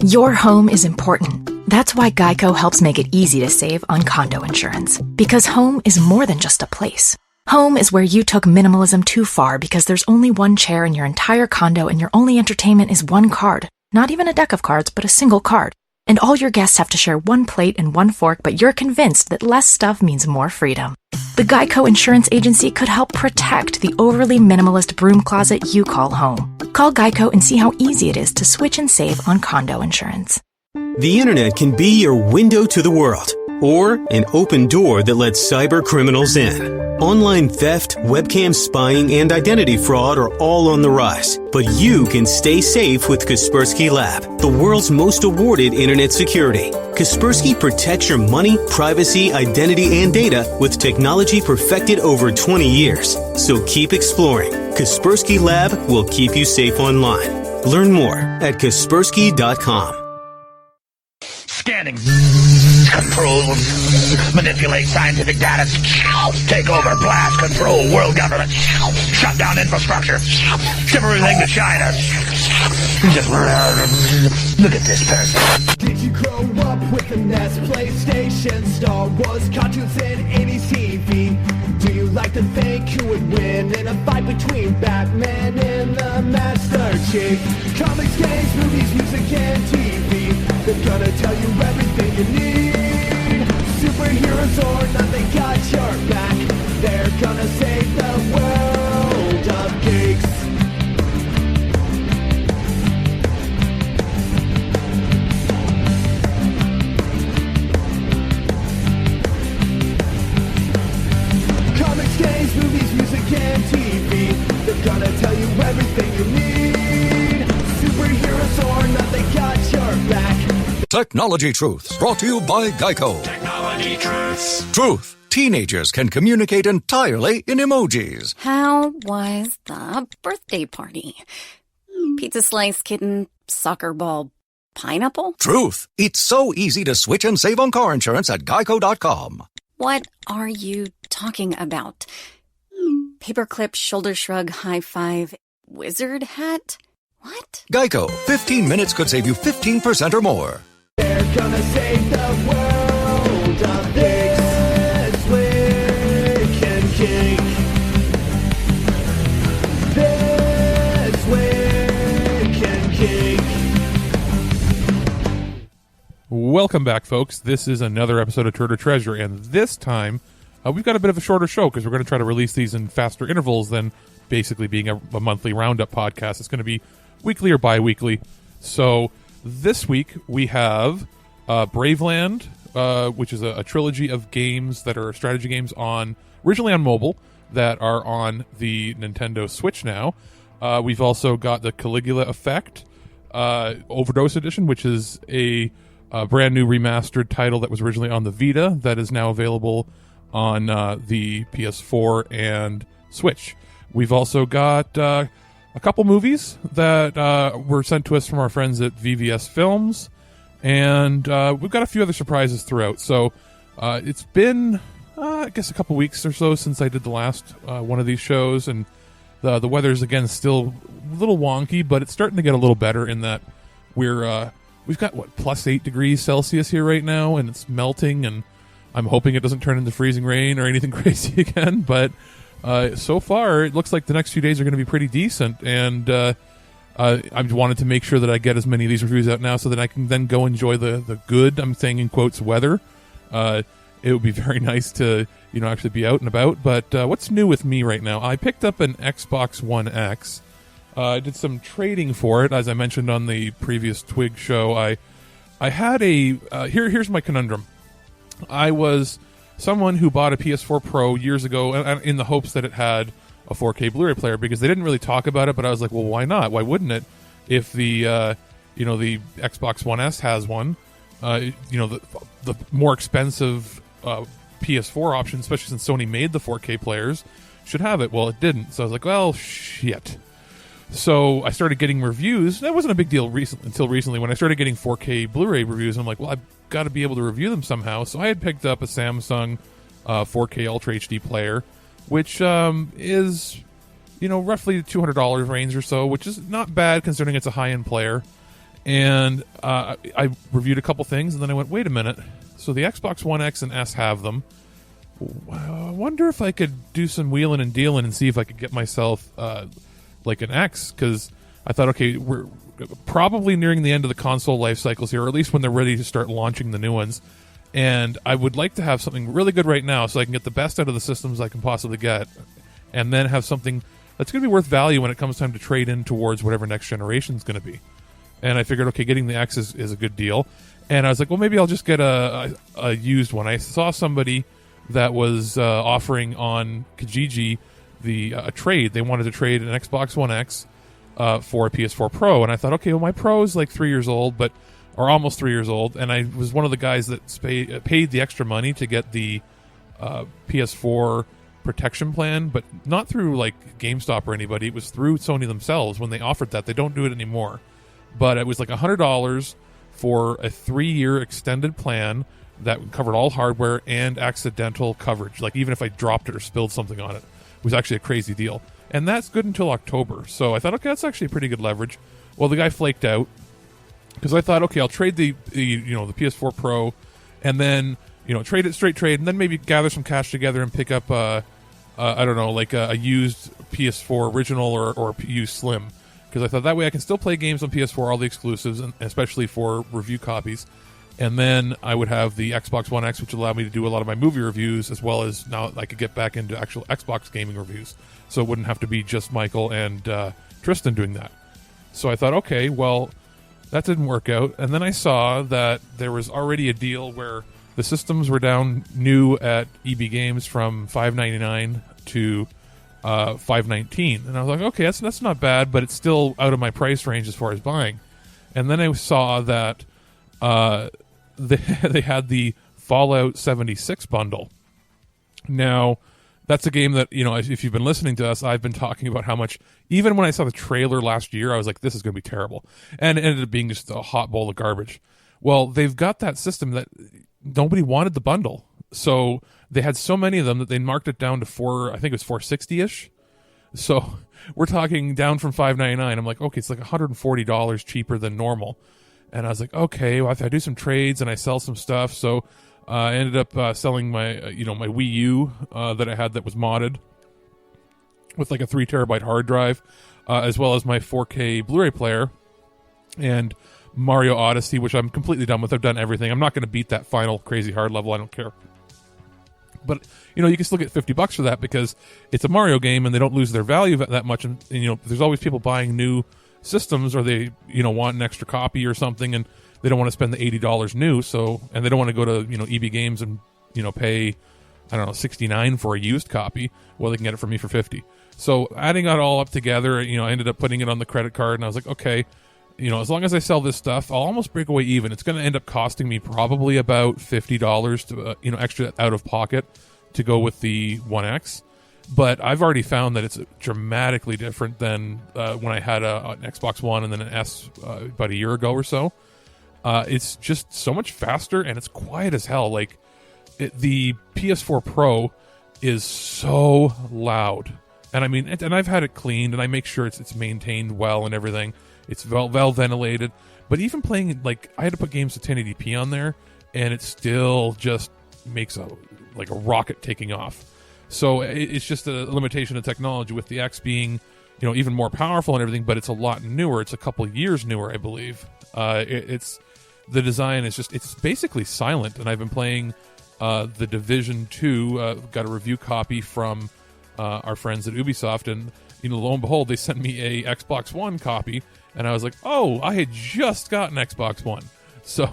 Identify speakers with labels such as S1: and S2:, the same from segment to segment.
S1: Your home is important. That's why Geico helps make it easy to save on condo insurance. Because home is more than just a place. Home is where you took minimalism too far because there's only one chair in your entire condo and your only entertainment is one card. Not even a deck of cards, but a single card. And all your guests have to share one plate and one fork, but you're convinced that less stuff means more freedom. The Geico Insurance Agency could help protect the overly minimalist broom closet you call home. Call Geico and see how easy it is to switch and save on condo insurance.
S2: The internet can be your window to the world, or an open door that lets cyber criminals in. Online theft, webcam spying, and identity fraud are all on the rise. But you can stay safe with Kaspersky Lab, the world's most awarded internet security. Kaspersky protects your money, privacy, identity, and data with technology perfected over 20 years. So keep exploring. Kaspersky Lab will keep you safe online. Learn more at Kaspersky.com.
S3: Scanning, control, manipulate scientific data, take over, blast, control, world government, shut down infrastructure, ship everything to China. Just look at this person.
S4: Did you grow up with the NES, PlayStation, Star Wars, cartoons, and 80s TV? Do you like to think who would win in a fight between Batman and the Master Chief? Comics, games, movies, music, and TV. They're gonna tell you everything you need. Superheroes or not, they got your back. They're gonna save the world of geeks. Comics, games, movies, music, and TV. They're gonna tell you everything you need. Superheroes or not, they got your back.
S5: Technology Truths, brought to you by Geico.
S3: Technology truths.
S5: Truth. Teenagers can communicate entirely in emojis.
S6: How was the birthday party? Pizza slice, kitten, soccer ball, pineapple?
S5: Truth. It's so easy to switch and save on car insurance at geico.com.
S6: What are you talking about? Paperclip, shoulder shrug, high five, wizard hat? What?
S5: Geico. 15 minutes could save you 15% or more.
S4: They're gonna save the world of this week in geek. This week in geek.
S7: Welcome back, folks. This is another episode of TurdOrTreasure, and this time we've got a bit of a shorter show because we're going to try to release these in faster intervals than basically being a monthly roundup podcast. It's going to be weekly or bi-weekly. So this week we have Braveland, which is a trilogy of games that are strategy games originally on mobile that are on the Nintendo Switch now. We've also got the Caligula Effect Overdose Edition, which is a brand new remastered title that was originally on the Vita that is now available on the PS4 and Switch. We've also got a couple movies that were sent to us from our friends at VVS Films, and we've got a few other surprises throughout. So it's been, I guess, a couple weeks or so since I did the last one of these shows, and the weather's, again, still a little wonky, but it's starting to get a little better in that we've got, plus 8 degrees Celsius here right now, and it's melting, and I'm hoping it doesn't turn into freezing rain or anything crazy again, but so far, it looks like the next few days are going to be pretty decent, and I wanted to make sure that I get as many of these reviews out now so that I can then go enjoy the good, I'm saying in quotes, weather. It would be very nice to, actually be out and about, but what's new with me right now? I picked up an Xbox One X. I did some trading for it, as I mentioned on the previous TWIG show. I had here's my conundrum. I was someone who bought a PS4 Pro years ago in the hopes that it had a 4K Blu-ray player, because they didn't really talk about it, but I was like, well, why not? Why wouldn't it? If the the Xbox One S has one, the more expensive PS4 option, especially since Sony made the 4K players, should have it. Well, it didn't. So I was like, well, shit. So I started getting reviews. That wasn't a big deal until recently when I started getting 4K Blu-ray reviews. I'm like, well, I've got to be able to review them somehow. So I had picked up a Samsung 4K Ultra HD player, which is, roughly $200 range or so, which is not bad considering it's a high-end player. And I reviewed a couple things, and then I went, wait a minute. So the Xbox One X and S have them. I wonder if I could do some wheeling and dealing and see if I could get myself like an X, because I thought, okay, we're probably nearing the end of the console life cycles here, or at least when they're ready to start launching the new ones. And I would like to have something really good right now so I can get the best out of the systems I can possibly get, and then have something that's going to be worth value when it comes time to trade in towards whatever next generation is going to be. And I figured, okay, getting the X is a good deal. And I was like, well, maybe I'll just get a used one. I saw somebody that was offering on Kijiji a trade. They wanted to trade an Xbox One X for a PS4 Pro. And I thought, okay, well, my Pro is like 3 years old, or almost 3 years old. And I was one of the guys that paid the extra money to get the PS4 protection plan, but not through like GameStop or anybody. It was through Sony themselves when they offered that. They don't do it anymore. But it was like $100 for a 3-year extended plan that covered all hardware and accidental coverage. Like even if I dropped it or spilled something on it, it was actually a crazy deal. And that's good until October. So I thought, okay, that's actually pretty good leverage. Well, the guy flaked out because I thought, okay, I'll trade the PS4 Pro, and then trade it straight trade, and then maybe gather some cash together and pick up I don't know, like a used PS4 original or used Slim. Because I thought that way I can still play games on PS4, all the exclusives, and especially for review copies. And then I would have the Xbox One X, which would allow me to do a lot of my movie reviews, as well as now I could get back into actual Xbox gaming reviews. So it wouldn't have to be just Michael and Tristan doing that. So I thought, okay, well, that didn't work out. And then I saw that there was already a deal where the systems were down new at EB Games from $5.99 to $5.19, and I was like, okay, that's not bad, but it's still out of my price range as far as buying. And then I saw that they had the Fallout 76 bundle. Now, that's a game that, if you've been listening to us, I've been talking about how much, even when I saw the trailer last year, I was like, this is going to be terrible. And it ended up being just a hot bowl of garbage. Well, they've got that system that nobody wanted the bundle. So they had so many of them that they marked it down to $460-ish. So we're talking down from $5.99. I'm like, okay, it's like $140 cheaper than normal. And I was like, okay, well, if I do some trades and I sell some stuff. So I ended up selling my, my Wii U that I had that was modded with like a 3 terabyte hard drive, as well as my 4K Blu-ray player and Mario Odyssey, which I'm completely done with. I've done everything. I'm not going to beat that final crazy hard level. I don't care. But, you can still get $50 for that because it's a Mario game and they don't lose their value that much. And there's always people buying new systems, or they, want an extra copy or something, and they don't want to spend the $80 new. So, and they don't want to go to, EB Games and, pay, I don't know, $69 for a used copy. Well, they can get it from me for $50. So adding it all up together, I ended up putting it on the credit card, and I was like, okay, as long as I sell this stuff, I'll almost break away even. It's going to end up costing me probably about $50 to, extra out of pocket to go with the One X. But I've already found that it's dramatically different than when I had an Xbox One and then an S about a year ago or so. It's just so much faster, and it's quiet as hell. Like, the PS4 Pro is so loud. And I mean, and I've had it cleaned, and I make sure it's maintained well and everything. It's well ventilated, but even playing, like, I had to put games to 1080p on there, and it still just makes a rocket taking off. So it's just a limitation of technology, with the X being, even more powerful and everything, but it's a lot newer. It's a couple years newer, I believe. It's the design is just, it's basically silent, and I've been playing the Division 2. Got a review copy from our friends at Ubisoft, and lo and behold, they sent me a Xbox One copy. And I was like, oh, I had just gotten Xbox One. So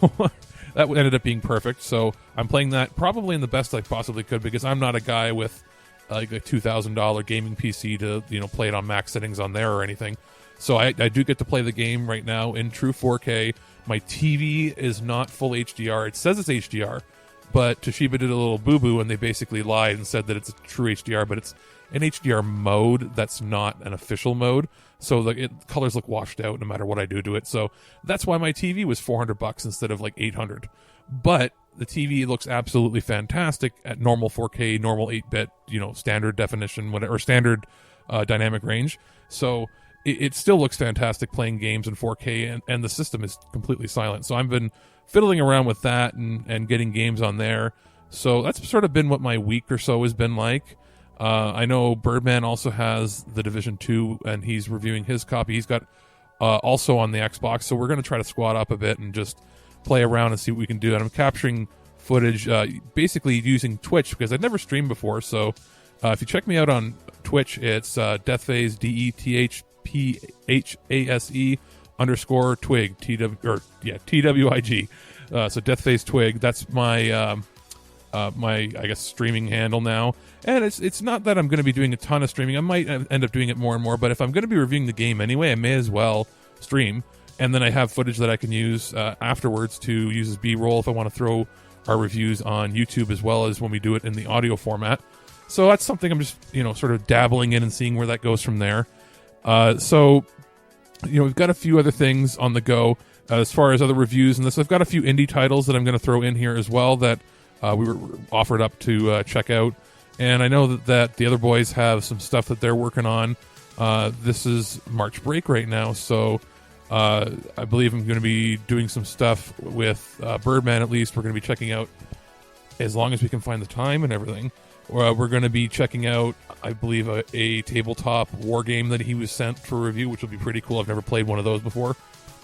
S7: that ended up being perfect. So I'm playing that probably in the best I possibly could, because I'm not a guy with like a $2,000 gaming PC to play it on max settings on there or anything. So I do get to play the game right now in true 4K. My TV is not full HDR. It says it's HDR, but Toshiba did a little boo-boo, and they basically lied and said that it's a true HDR, but it's an HDR mode that's not an official mode. So the colors look washed out no matter what I do to it. So that's why my TV was $400 instead of like $800. But the TV looks absolutely fantastic at normal 4K, normal 8-bit, standard definition, whatever, or standard dynamic range. So it still looks fantastic playing games in 4K, and the system is completely silent. So I've been fiddling around with that and getting games on there. So that's sort of been what my week or so has been like. I know Birdman also has The Division 2, and he's reviewing his copy. He's got also on the Xbox, so we're going to try to squat up a bit and just play around and see what we can do. And I'm capturing footage basically using Twitch, because I'd never streamed before. So if you check me out on Twitch, it's Deathphase, DETHPHASE _ Twig, TWIG. So Deathphase Twig, that's my my, I guess, streaming handle now. And it's not that I'm going to be doing a ton of streaming. I might end up doing it more and more, but if I'm going to be reviewing the game anyway, I may as well stream. And then I have footage that I can use afterwards to use as B-roll if I want to throw our reviews on YouTube, as well as when we do it in the audio format. So that's something I'm just, sort of dabbling in and seeing where that goes from there. So, we've got a few other things on the go as far as other reviews and this. I've got a few indie titles that I'm going to throw in here as well that we were offered up to check out. And I know that the other boys have some stuff that they're working on. This is March break right now, so I believe I'm going to be doing some stuff with Birdman. At least we're going to be checking out, as long as we can find the time and everything. We're going to be checking out, I believe, a tabletop war game that he was sent for review, which will be pretty cool. I've never played one of those before.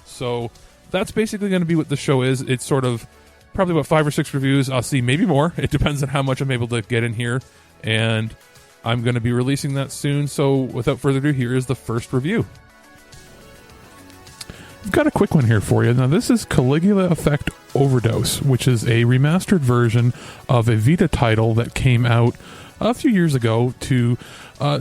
S7: So that's basically going to be what the show is. It's sort of probably about 5 or 6 reviews. I'll see, maybe more. It depends on how much I'm able to get in here. And I'm going to be releasing that soon. So without further ado, here is the first review. I've got a quick one here for you. Now, this is Caligula Effect Overdose, which is a remastered version of a Vita title that came out a few years ago to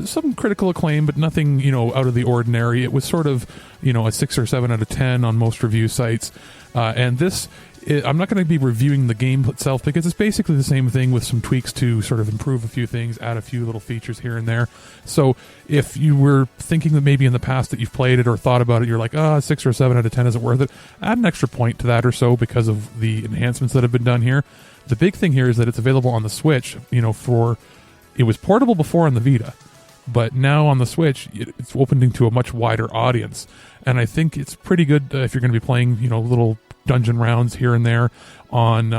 S7: some critical acclaim, but nothing, out of the ordinary. It was sort of, a 6 or 7 out of 10 on most review sites. And this, I'm not going to be reviewing the game itself, because it's basically the same thing with some tweaks to sort of improve a few things, add a few little features here and there. So if you were thinking that maybe in the past that you've played it or thought about it, you're like, 6 or 7 out of 10 isn't worth it, add an extra point to that or so because of the enhancements that have been done here. The big thing here is that it's available on the Switch, it was portable before on the Vita, but now on the Switch, it's opening to a much wider audience. And I think it's pretty good if you're going to be playing, little dungeon rounds here and there on,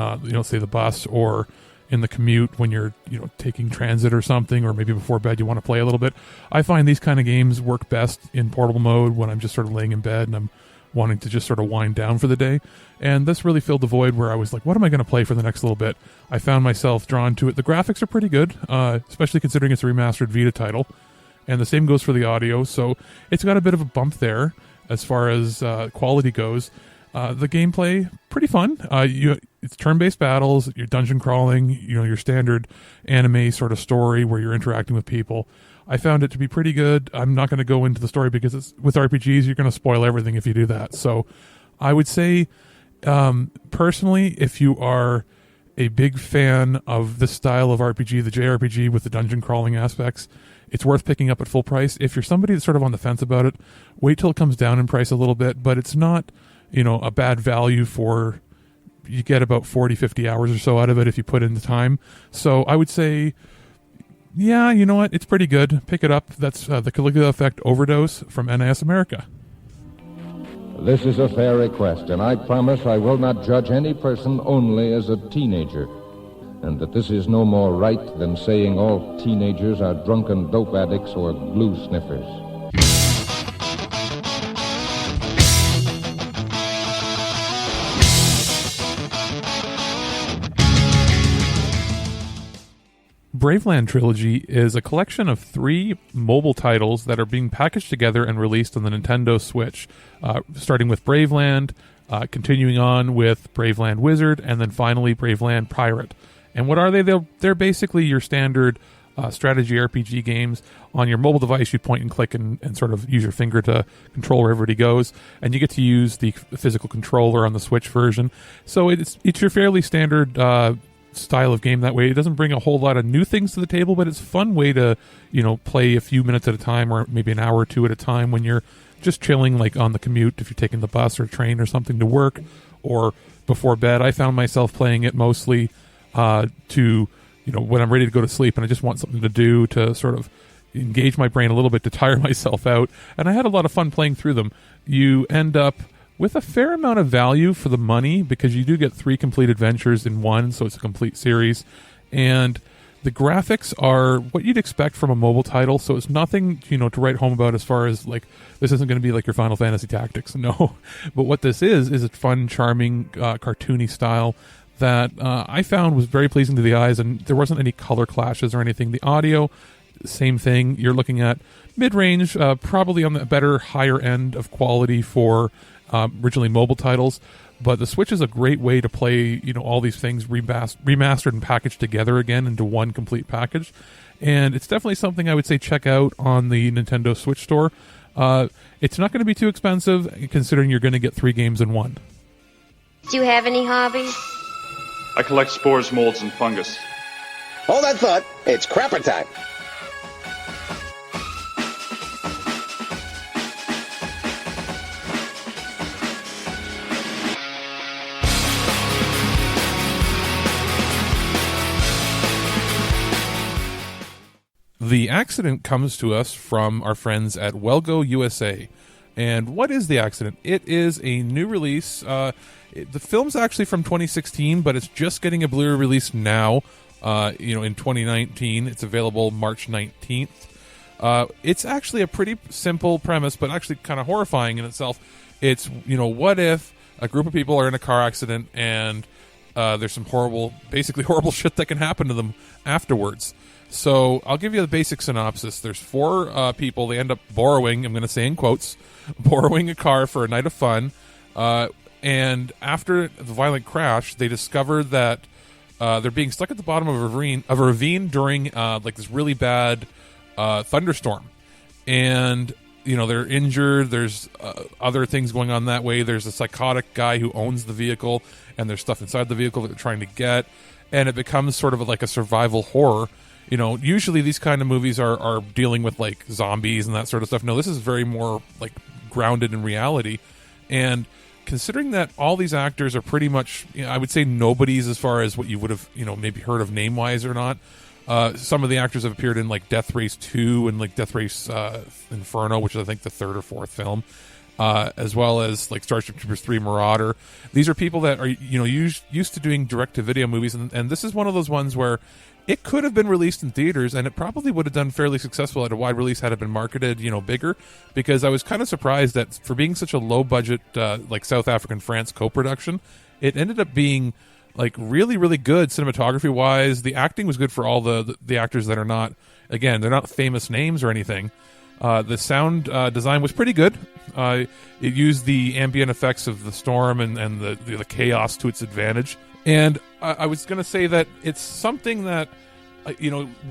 S7: say the bus or in the commute when you're, taking transit or something, or maybe before bed you want to play a little bit. I find these kind of games work best in portable mode when I'm just sort of laying in bed and I'm wanting to just sort of wind down for the day. And this really filled the void where I was like, what am I going to play for the next little bit? I found myself drawn to it. The graphics are pretty good, especially considering it's a remastered Vita title. And the same goes for the audio. So it's got a bit of a bump there as far as quality goes. The gameplay, pretty fun. It's turn-based battles, your dungeon crawling, your standard anime sort of story where you're interacting with people. I found it to be pretty good. I'm not going to go into the story because with RPGs, you're going to spoil everything if you do that. So I would say, personally, if you are a big fan of this style of RPG, the JRPG with the dungeon crawling aspects, it's worth picking up at full price. If you're somebody that's sort of on the fence about it, wait till it comes down in price a little bit, but it's not, a bad value for, you get about 40, 50 hours or so out of it if you put in the time. So I would say, yeah, you know what? It's pretty good. Pick it up. That's the Caligula Effect Overdose from NISAmerica.
S8: This is a fair request, and I promise I will not judge any person only as a teenager, and that this is no more right than saying all teenagers are drunken dope addicts or glue sniffers.
S7: Braveland Trilogy is a collection of 3 mobile titles that are being packaged together and released on the Nintendo Switch, starting with Braveland, continuing on with Braveland Wizard, and then finally Braveland Pirate. And what are they? They're basically your standard strategy RPG games. On your mobile device, you point and click and sort of use your finger to control where everybody goes, and you get to use the physical controller on the Switch version. So it's your fairly standard style of game that way. It doesn't bring a whole lot of new things to the table, but it's a fun way to, play a few minutes at a time or maybe an hour or two at a time when you're just chilling, like on the commute, if you're taking the bus or train or something to work, or before bed. I found myself playing it mostly to, when I'm ready to go to sleep and I just want something to do to sort of, engage my brain a little bit to tire myself out, and I had a lot of fun playing through them. You end up with a fair amount of value for the money because you do get 3 complete adventures in one, so it's a complete series. And the graphics are what you'd expect from a mobile title, so it's nothing, to write home about as far as, like, this isn't going to be like your Final Fantasy Tactics, no. But what this is a fun, charming, cartoony style that I found was very pleasing to the eyes, and there wasn't any color clashes or anything. The audio, same thing. You're looking at mid-range, probably on the better, higher end of quality for originally mobile titles. But the Switch is a great way to play, all these things remastered and packaged together again into one complete package. And it's definitely something I would say check out on the Nintendo Switch store. It's not going to be too expensive, considering you're going to get 3 games in one.
S9: Do you have any hobbies?
S10: I collect spores, molds, and fungus.
S11: Hold that thought. It's crapper time.
S7: The accident comes to us from our friends at Wellgo USA. And what is the accident? It is a new release. The film's actually from 2016, but it's just getting a Blu-ray release now, in 2019. It's available March 19th. It's actually a pretty simple premise, but actually kind of horrifying in itself. It's, what if a group of people are in a car accident and there's some horrible shit that can happen to them afterwards. So I'll give you the basic synopsis. There's 4 people. They end up borrowing, I'm going to say in quotes, borrowing a car for a night of fun. And after the violent crash, they discover that they're being stuck at the bottom of a ravine during this really bad thunderstorm. And, they're injured. There's other things going on that way. There's a psychotic guy who owns the vehicle, and there's stuff inside the vehicle that they're trying to get. And it becomes sort of like a survival horror. Usually these kind of movies are dealing with like zombies and that sort of stuff. No, this is very more like grounded in reality. And considering that all these actors are pretty much, I would say nobodies as far as what you would have, maybe heard of name-wise or not. Some of the actors have appeared in like Death Race 2 and like Death Race Inferno, which is I think the 3rd or 4th film. As well as like Starship Troopers 3 Marauder. These are people that are, used to doing direct-to-video movies, and this is one of those ones where it could have been released in theaters, and it probably would have done fairly successful at a wide release had it been marketed, bigger, because I was kind of surprised that for being such a low-budget, like South African France co-production, it ended up being like really, really good cinematography-wise. The acting was good for all the actors that are not, again, they're not famous names or anything. The sound design was pretty good. It used the ambient effects of the storm and the chaos to its advantage. And I was going to say that it's something that,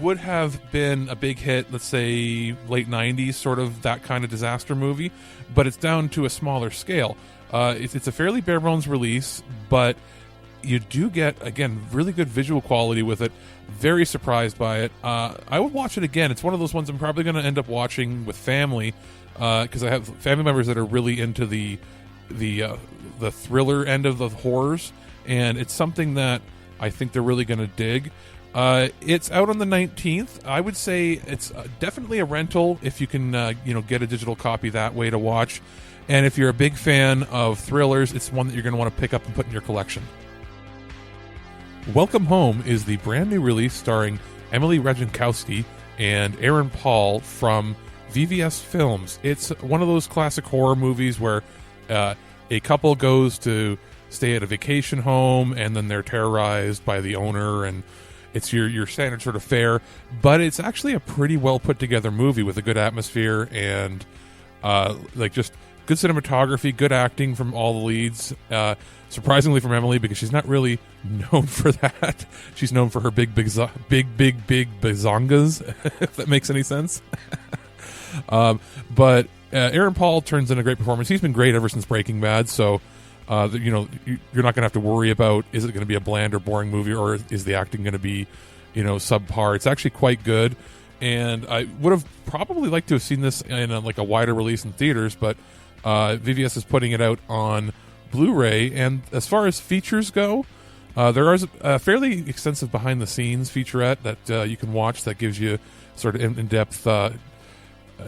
S7: would have been a big hit, let's say late 90s, sort of that kind of disaster movie, but it's down to a smaller scale. It's a fairly bare bones release, but you do get, again, really good visual quality with it. Very surprised by it. I would watch it again. It's one of those ones I'm probably going to end up watching with family because I have family members that are really into the thriller end of the horrors, and it's something that I think they're really going to dig. It's out on the 19th. I would say it's definitely a rental if you can get a digital copy that way to watch. And if you're a big fan of thrillers, it's one that you're going to want to pick up and put in your collection. Welcome Home is the brand new release starring Emily Ratajkowski and Aaron Paul from VVS Films. It's one of those classic horror movies where a couple goes to stay at a vacation home and then they're terrorized by the owner, and it's your standard sort of fare, but it's actually a pretty well put together movie with a good atmosphere and just good cinematography, good acting from all the leads. Surprisingly from Emily, because she's not really known for that. She's known for her big bazongas, if that makes any sense. But Aaron Paul turns in a great performance. He's been great ever since Breaking Bad, so you're not going to have to worry about is it going to be a bland or boring movie, or is the acting going to be subpar. It's actually quite good, and I would have probably liked to have seen this in a wider release in theaters, but VVS is putting it out on Blu-ray, and as far as features go, There is a fairly extensive behind-the-scenes featurette that you can watch that gives you sort of in-depth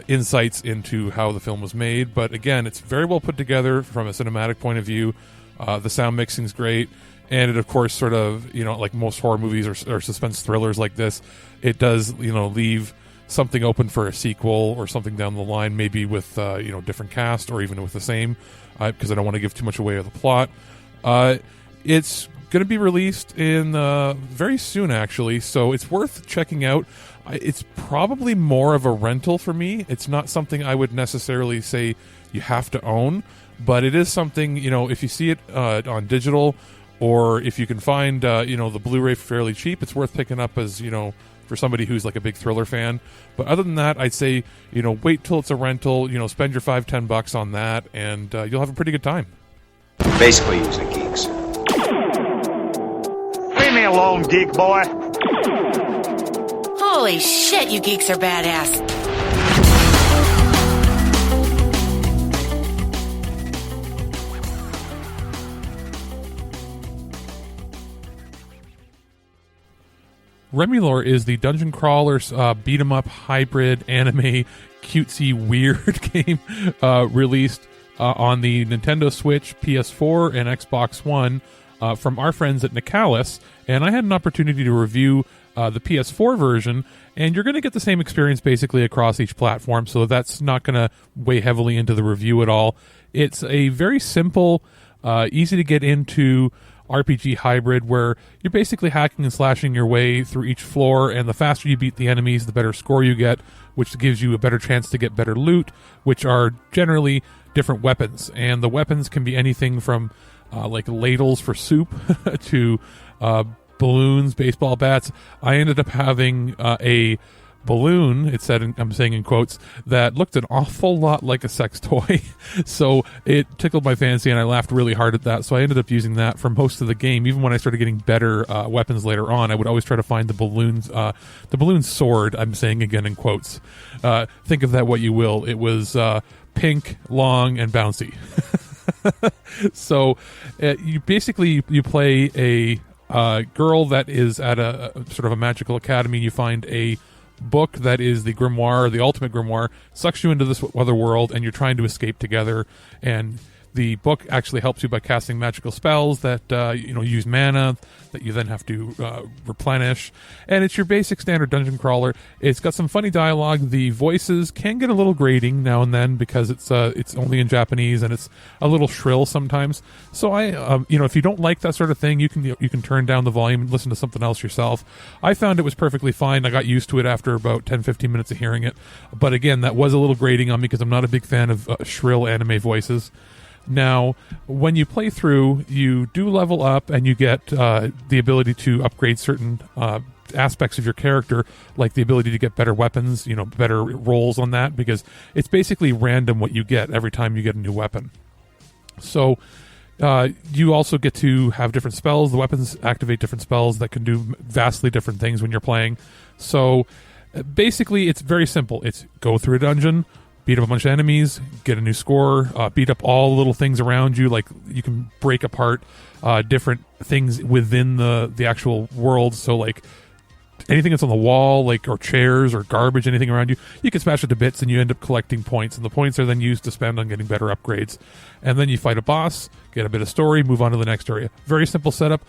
S7: insights into how the film was made. But again, it's very well put together from a cinematic point of view. The sound mixing's great. And it, of course, sort of, like most horror movies or suspense thrillers like this, it does, leave something open for a sequel or something down the line, maybe with, different cast or even with the same, because I don't want to give too much away of the plot. It's going to be released in very soon, actually, so it's worth checking out. It's probably more of a rental for me. It's not something I would necessarily say you have to own, but it is something, if you see it on digital, or if you can find, the Blu-ray fairly cheap, it's worth picking up as, for somebody who's like a big thriller fan. But other than that, I'd say, wait till it's a rental, spend your $5-10 on that, and you'll have a pretty good time.
S11: Basically using geeks.
S3: Leave me alone, geek boy.
S12: Holy shit, you geeks are badass.
S7: RemiLore is the dungeon crawler beat 'em up hybrid anime cutesy weird game released on the Nintendo Switch, PS4, and Xbox One from our friends at Nicalus. And I had an opportunity to review the PS4 version, and you're going to get the same experience basically across each platform, so that's not going to weigh heavily into the review at all. It's a very simple, easy to get into RPG hybrid where you're basically hacking and slashing your way through each floor, and the faster you beat the enemies, the better score you get, which gives you a better chance to get better loot, which are generally different weapons. And the weapons can be anything from like ladles for soup to balloons, baseball bats. I ended up having a balloon, it said, I'm saying in quotes, that looked an awful lot like a sex toy. So it tickled my fancy, and I laughed really hard at that. So I ended up using that for most of the game. Even when I started getting better weapons later on, I would always try to find the balloon sword, I'm saying again in quotes. Think of that what you will. It was pink, long, and bouncy. So you play a girl that is at a sort of a magical academy. You find a book that is the grimoire, the ultimate grimoire, sucks you into this other world, and you're trying to escape together. And the book actually helps you by casting magical spells that use mana that you then have to replenish. And it's your basic standard dungeon crawler. It's got some funny dialogue. The voices can get a little grating now and then because it's only in Japanese and it's a little shrill sometimes. So if you don't like that sort of thing, you can turn down the volume and listen to something else yourself. I found it was perfectly fine. I got used to it after about 10-15 minutes of hearing it. But again, that was a little grating on me because I'm not a big fan of shrill anime voices. Now, when you play through, you do level up and you get the ability to upgrade certain aspects of your character, like the ability to get better weapons, better rolls on that, because it's basically random what you get every time you get a new weapon. So you also get to have different spells. The weapons activate different spells that can do vastly different things when you're playing. So basically, it's very simple. It's go through a dungeon, beat up a bunch of enemies, get a new score, beat up all the little things around you. Like you can break apart different things within the actual world. So like anything that's on the wall, or chairs or garbage, anything around you, you can smash it to bits and you end up collecting points. And the points are then used to spend on getting better upgrades. And then you fight a boss, get a bit of story, move on to the next area. Very simple setup,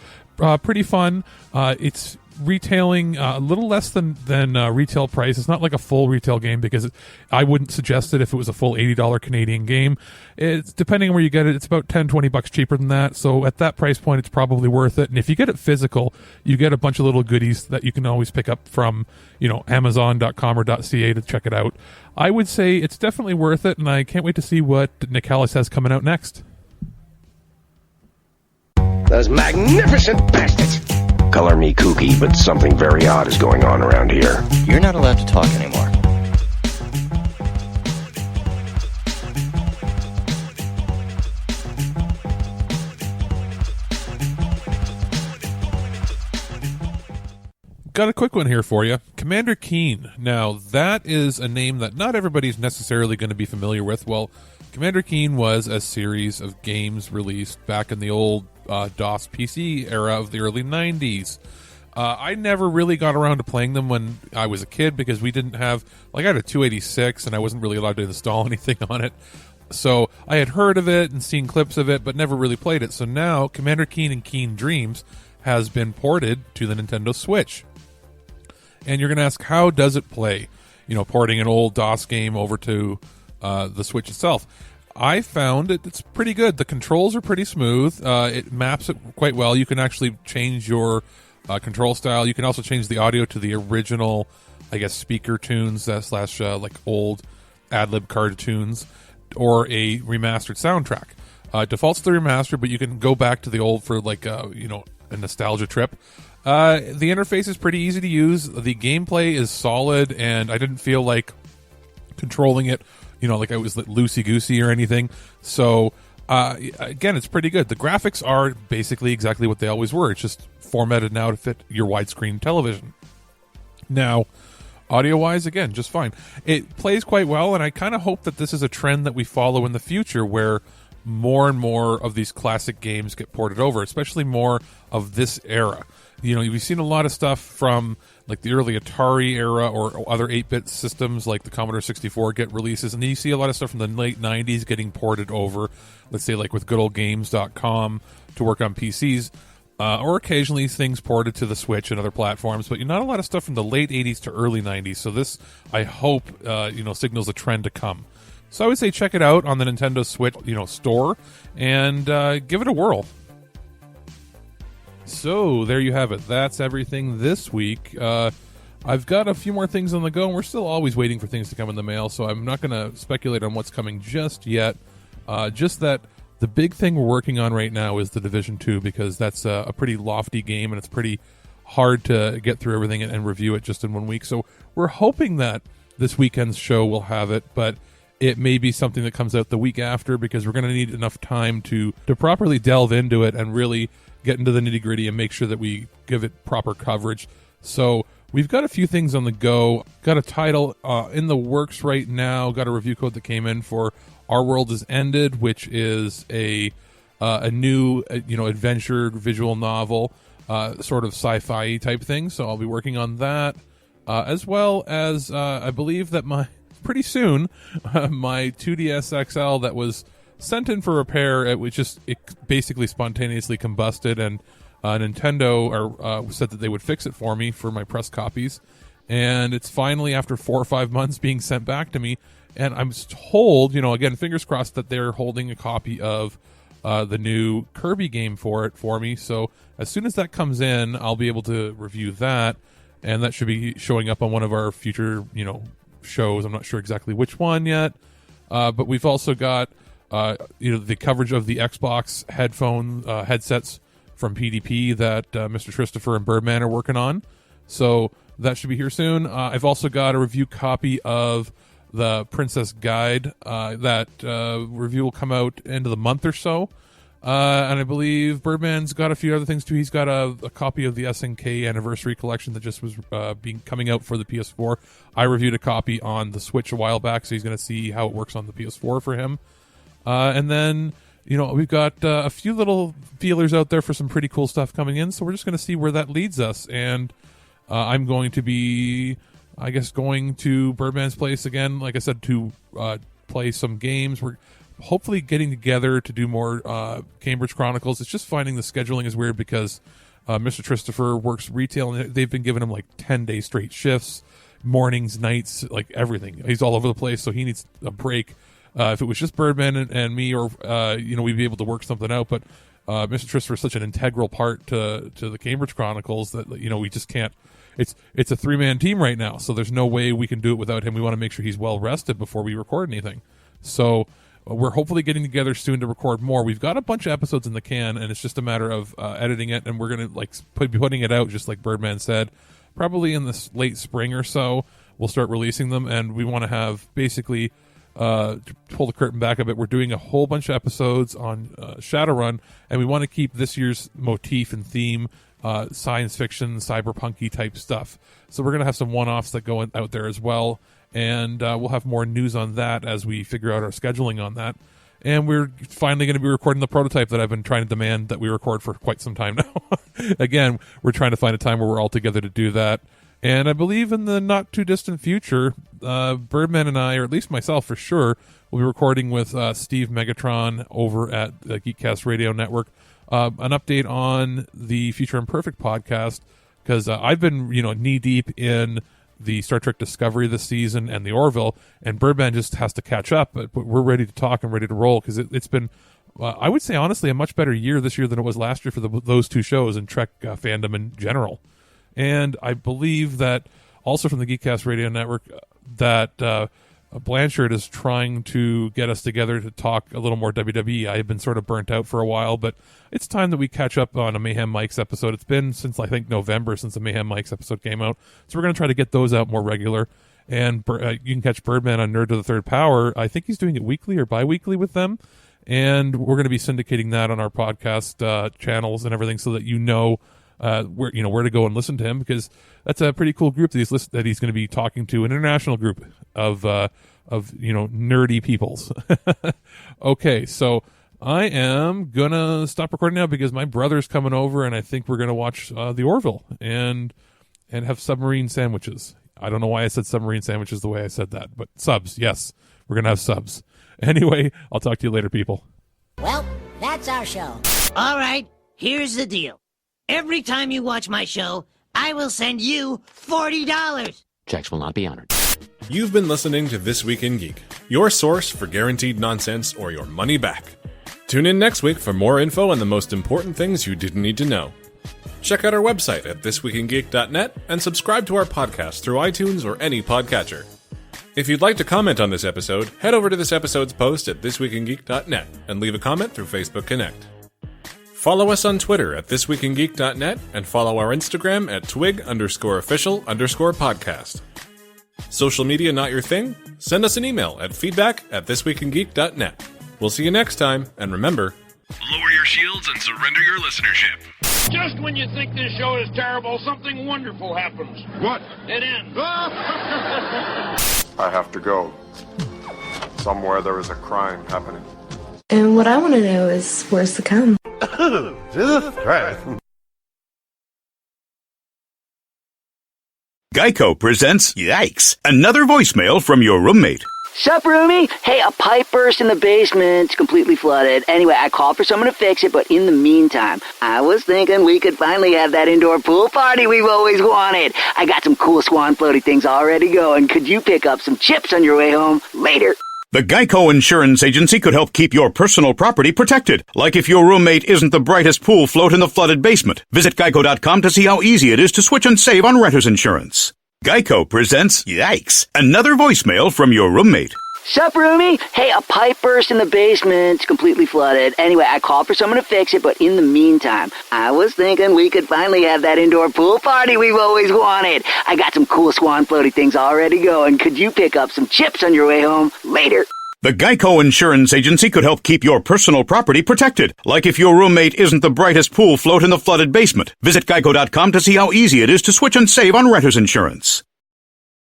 S7: pretty fun. It's retailing a little less than retail price. It's not like a full retail game because I wouldn't suggest it if it was a full $80 Canadian game. It's depending on where you get it, it's about $10-20 cheaper than that. So at that price point, it's probably worth it. And if you get it physical, you get a bunch of little goodies that you can always pick up from Amazon.com or .ca to check it out. I would say it's definitely worth it, and I can't wait to see what Nicalus has coming out next.
S11: Those magnificent bastards. Color me kooky, but something very odd is going on around here.
S13: You're not allowed to talk anymore.
S7: Got a quick one here for you. Commander Keen. Now, that is a name that not everybody's necessarily going to be familiar with. Well, Commander Keen was a series of games released back in the old DOS PC era of the early 90s. I never really got around to playing them when I was a kid because we didn't have, like, I had a 286 and I wasn't really allowed to install anything on it. So I had heard of it and seen clips of it, but never really played it. So now Commander Keen and Keen Dreams has been ported to the Nintendo Switch. And you're going to ask, how does it play? You know, porting an old DOS game over to the Switch itself. I found it's pretty good. The controls are pretty smooth. It maps it quite well. You can actually change your control style. You can also change the audio to the original, I guess, speaker tunes slash like old ad-lib card tunes, or a remastered soundtrack. Defaults to the remaster, but you can go back to the old for like a nostalgia trip. The interface is pretty easy to use. The gameplay is solid, and I didn't feel like controlling it, like I was loosey-goosey or anything. So, again, it's pretty good. The graphics are basically exactly what they always were. It's just formatted now to fit your widescreen television. Now, audio-wise, again, just fine. It plays quite well, and I kind of hope that this is a trend that we follow in the future where more and more of these classic games get ported over, especially more of this era. We've seen a lot of stuff from like the early Atari era or other 8-bit systems like the Commodore 64 get releases, and then you see a lot of stuff from the late 90s getting ported over, let's say like with goodoldgames.com to work on PCs, or occasionally things ported to the Switch and other platforms, but not a lot of stuff from the late 80s to early 90s. So this, I hope, signals a trend to come. So I would say check it out on the Nintendo Switch, store, and give it a whirl. So there you have it. That's everything this week. I've got a few more things on the go, and we're still always waiting for things to come in the mail, so I'm not going to speculate on what's coming just yet. Just that the big thing we're working on right now is The Division 2, because that's a pretty lofty game, and it's pretty hard to get through everything and review it just in 1 week. So we're hoping that this weekend's show will have it, but it may be something that comes out the week after, because we're going to need enough time to properly delve into it and really get into the nitty-gritty and make sure that we give it proper coverage. So we've got a few things on the go. Got a title in the works right now. Got a review code that came in for Our World Is Ended, which is a new adventure visual novel, sort of sci-fi type thing. So I'll be working on that, as well as I believe that pretty soon my 2DS XL that was sent in for repair, it basically spontaneously combusted, and Nintendo said that they would fix it for me for my press copies, and it's finally, after 4 or 5 months, being sent back to me, and I'm told, again, fingers crossed, that they're holding a copy of the new Kirby game for me. So as soon as that comes in, I'll be able to review that, and that should be showing up on one of our future shows. I'm not sure exactly which one yet, but we've also got the coverage of the Xbox headsets from PDP that Mr. Christopher and Birdman are working on. So that should be here soon. I've also got a review copy of the Princess Guide. That review will come out end of the month or so. And I believe Birdman's got a few other things too. He's got a copy of the SNK Anniversary Collection that just was coming out for the PS4. I reviewed a copy on the Switch a while back, so he's going to see how it works on the PS4 for him. And then, we've got a few little feelers out there for some pretty cool stuff coming in, so we're just going to see where that leads us. And I'm going to be, I guess, going to Birdman's place again, like I said, to play some games. We're hopefully getting together to do more Cambridge Chronicles. It's just finding the scheduling is weird because Mr. Christopher works retail, and they've been giving him like 10-day straight shifts, mornings, nights, like everything. He's all over the place, so he needs a break. If it was just Birdman and me, or we'd be able to work something out. But Mr. Christopher is such an integral part to the Cambridge Chronicles that we just can't. It's a 3-man team right now, so there's no way we can do it without him. We want to make sure he's well rested before we record anything. So we're hopefully getting together soon to record more. We've got a bunch of episodes in the can, and it's just a matter of editing it, and we're going to be putting it out, just like Birdman said, probably in this late spring or so. We'll start releasing them, and we want to have basically. To pull the curtain back a bit, we're doing a whole bunch of episodes on Shadowrun, and we want to keep this year's motif and theme science fiction, cyberpunky type stuff. So we're going to have some one-offs that go out there as well, and we'll have more news on that as we figure out our scheduling on that. and we're finally going to be recording the prototype that I've been trying to demand that we record for quite some time now. Again, we're trying to find a time where we're all together to do that. And I believe in the not-too-distant future, Birdman and I, or at least myself for sure, will be recording with Steve Megatron over at the Geekcast Radio Network an update on the Future Imperfect podcast, because I've been knee-deep in the Star Trek Discovery this season and the Orville, and Birdman just has to catch up, but we're ready to talk and ready to roll, because it's been, I would say honestly, a much better year this year than it was last year for those two shows and Trek fandom in general. And I believe that also from the Geekcast Radio Network that Blanchard is trying to get us together to talk a little more WWE. I have been sort of burnt out for a while, but it's time that we catch up on a Mayhem Mike's episode. It's been since, I think, November since the Mayhem Mike's episode came out. So we're going to try to get those out more regular. And you can catch Birdman on Nerd to the Third Power. I think he's doing it weekly or bi-weekly with them. And we're going to be syndicating that on our podcast channels and everything so that where to go and listen to him, because that's a pretty cool group that he's going to be talking to, an international group of nerdy peoples. Okay, so I am gonna stop recording now because my brother's coming over, and I think we're gonna watch the Orville and have submarine sandwiches. I don't know why I said submarine sandwiches the way I said that, but subs, yes, we're gonna have subs. Anyway, I'll talk to you later, people.
S13: Well, that's our show. All right, here's the deal. Every time you watch my show, I will send you $40.
S14: Checks will not be honored.
S15: You've been listening to This Week in Geek, your source for guaranteed nonsense or your money back. Tune in next week for more info on the most important things you didn't need to know. Check out our website at thisweekingeek.net and subscribe to our podcast through iTunes or any podcatcher. If you'd like to comment on this episode, head over to this episode's post at thisweekingeek.net and leave a comment through Facebook Connect. Follow us on Twitter at thisweekingeek.net and follow our Instagram at twig_official_podcast. Social media not your thing? Send us an email at feedback@thisweekingeek.net. We'll see you next time, and remember,
S16: lower your shields and surrender your listenership.
S3: Just when you think this show is terrible, something wonderful happens.
S17: What?
S3: It ends.
S17: I have to go. Somewhere there is a crime happening.
S18: And what I want to know is where's the cum?
S17: Jesus Christ.
S19: Geico presents Yikes! Another voicemail from your roommate.
S20: Sup, roomie? Hey, a pipe burst in the basement. It's completely flooded. Anyway, I called for someone to fix it, but in the meantime, I was thinking we could finally have that indoor pool party we've always wanted. I got some cool swan floaty things already going. Could you pick up some chips on your way home? Later.
S19: The Geico Insurance Agency could help keep your personal property protected, like if your roommate isn't the brightest pool float in the flooded basement. Visit geico.com to see how easy it is to switch and save on renter's insurance. Geico presents Yikes! Another voicemail from your roommate.
S20: Sup, roomie? Hey, a pipe burst in the basement. It's completely flooded. Anyway, I called for someone to fix it, but in the meantime, I was thinking we could finally have that indoor pool party we've always wanted. I got some cool swan floaty things already going. Could you pick up some chips on your way home? Later.
S19: The Geico Insurance Agency could help keep your personal property protected, like if your roommate isn't the brightest pool float in the flooded basement. Visit geico.com to see how easy it is to switch and save on renter's insurance.